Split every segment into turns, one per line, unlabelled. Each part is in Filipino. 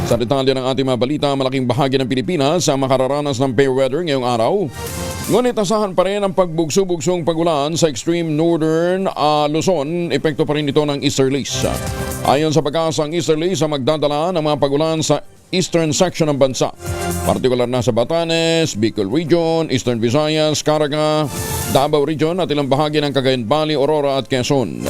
Sa detalye ng ating mga balita, malaking bahagi ng Pilipinas ang makararanas ng fair weather ngayong araw. Ngunit asahan pa rin ang pagbugso-bugsong pagulan sa extreme northern Luzon. Epekto pa rin ito ng easterlies. Ayon sa pag-asa, ang easterlies ang magdadala ng mga pagulan sa eastern section ng bansa. Partikular na sa Batanes, Bicol Region, Eastern Visayas, Caraga, Davao Region at ilang bahagi ng Cagayan Valley, Aurora at Quezon.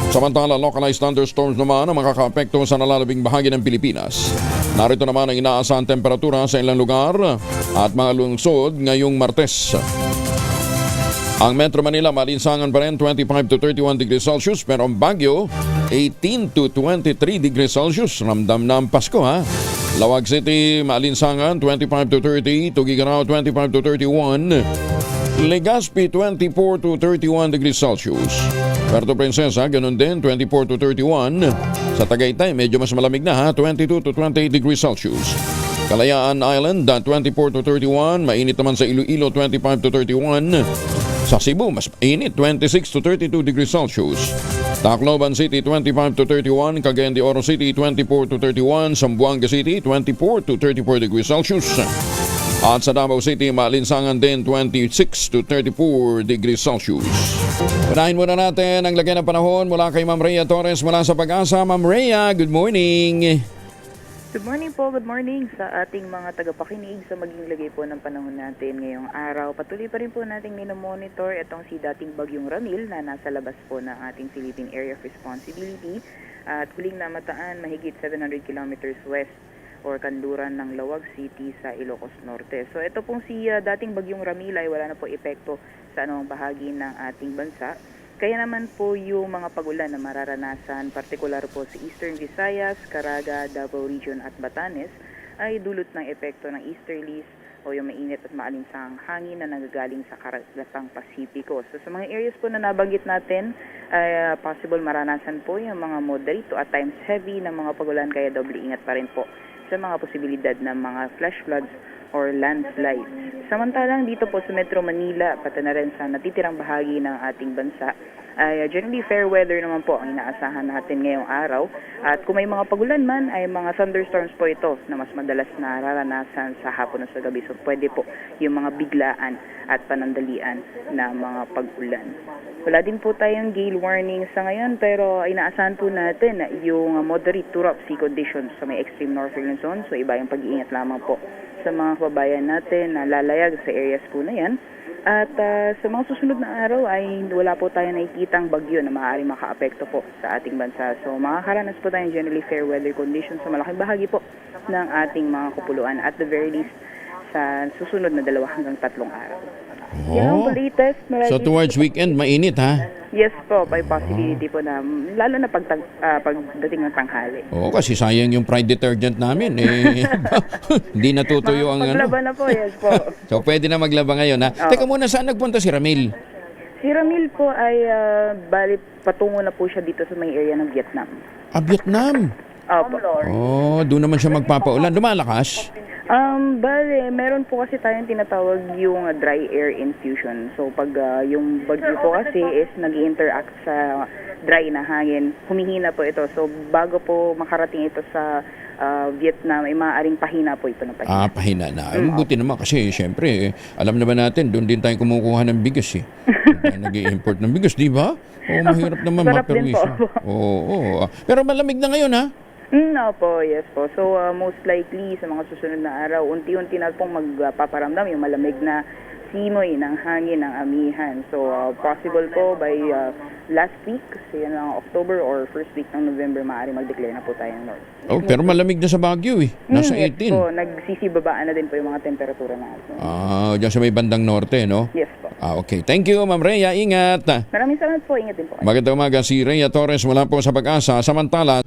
Samantala, localized thunderstorms naman ang makakaapekto sa nalalabing bahagi ng Pilipinas. Narito naman ang inaasahang temperatura sa ilang lugar at mga lungsod ngayong Martes. Ang Metro Manila maalinsangan pa rin 25 to 31 degrees Celsius, pero ang Baguio 18 to 23 degrees Celsius. Ramdam na ang Pasko, ha? Lawag City maalinsangan 25 to 30, Tugigaraw 25 to 31, Legazpi 24 to 31 degrees Celsius. Puerto Princesa, ganun din, 24 to 31. Sa Tagaytay, medyo mas malamig na, ha? 22 to 28 degrees Celsius. Kalayaan Island, 24 to 31. Mainit naman sa Iloilo, 25 to 31. Sa Cebu, mas mainit, 26 to 32 degrees Celsius. Tacloban City, 25 to 31. Cagayan de Oro City, 24 to 31. Zamboanga City, 24 to 34 degrees Celsius. At sa Davao City, maalinsangan din 26 to 34 degrees Celsius. Unahin muna natin ang lagay ng panahon mula kay Ma'am Rhea Torres mula sa Pag-asa. Ma'am Rhea, good morning.
Good morning po, good morning sa ating mga tagapakinig sa maging lagay po ng panahon natin ngayong araw. Patuloy pa rin po nating minomonitor itong si dating bagyong Ramil na nasa labas po ng ating Philippine Area of Responsibility at huling namataan mahigit 700 kilometers west or kanluran ng Lawag City sa Ilocos Norte. So ito pong si dating bagyong Ramil ay wala na po epekto sa anumang bahagi ng ating bansa. Kaya naman po yung mga pagulan na mararanasan, partikular po sa Eastern Visayas, Caraga, Davao Region at Batanes ay dulot ng epekto ng easterlies o yung mainit at maalinsang hangin na nagagaling sa karagatang Pasipiko. So sa mga areas po na nabanggit natin, ay possible maranasan po yung mga moderate to at times heavy na mga pagulan, kaya doble ingat pa rin po sa mga posibilidad ng mga flash floods or landslides. Samantalang dito po sa Metro Manila, pati na rin sa natitirang bahagi ng ating bansa, ay generally fair weather naman po ang inaasahan natin ngayong araw. At kung may mga pagulan man, ay mga thunderstorms po ito na mas madalas nararanasan sa hapon o sa gabi. So pwede po yung mga biglaan at panandalian na mga pag-ulan. Wala din po tayong gale warning sa ngayon, pero inaasahan po natin yung moderate to rough sea conditions sa may extreme northern zone. So iba yung pag-iingat lamang po sa mga kababayan natin na lalayag sa areas po na yan. At sa mga susunod na araw ay wala po tayo nakikitang bagyo na maaaring makaapekto po sa ating bansa. So makakaranas po tayong generally fair weather conditions sa malaking bahagi po ng ating mga kupuluan at the very least sa susunod na 2 hanggang 3 araw. Yan ang latest.
So towards weekend, mainit, ha?
Yes po, by possibility po na, lalo na pagdating ng tanghali.
Oo, kasi sayang yung Pride detergent namin. Hindi natutuyo ang ano.
Maglaba na po, yes po.
So pwede na maglaba ngayon, ha?
Oo.
Teka muna, saan nagpunta si Ramil?
Si Ramil po ay bali patungo na po siya dito sa may area ng Vietnam.
Ah, Vietnam.
Opo.
Oh, doon naman siya magpapaulan. Lumalakas?
Bale, meron po kasi tayong tinatawag yung dry air infusion. So pag yung bagyo po kasi is nag-interact sa dry na hangin, humihina po ito. So bago po makarating ito sa Vietnam, ay maaaring pahina po ito ng pahina.
Ah, pahina na. Ay, buti naman kasi siyempre, alam naman natin, doon din tayo kumukuha ng bigas, eh. Nag-i-import ng bigas, di ba? Oo, mahirap naman
Sarap din po.
maperwisyo. Oo. Pero malamig na ngayon, ha?
No po, yes po. So most likely sa mga susunod na araw, unti-unti na pong magpaparamdam yung malamig na simoy ng hangin ng amihan. So possible po by last week, kasi yan ang October or first week ng November, maaari mag-declare na po tayo ng north.
Oh, pero malamig na sa Baguio, eh. Nasa
Yes
18.
po, nagsisibabaan na din po yung mga temperatura natin.
Ah, dyan sa may bandang norte, no?
Yes po.
Ah, okay. Thank you, Ma'am Rhea. Ingat.
Maraming salamat po, ingat din po.
Magandang umaga, si Rhea Torres mula po sa Pag-asa. Samantala,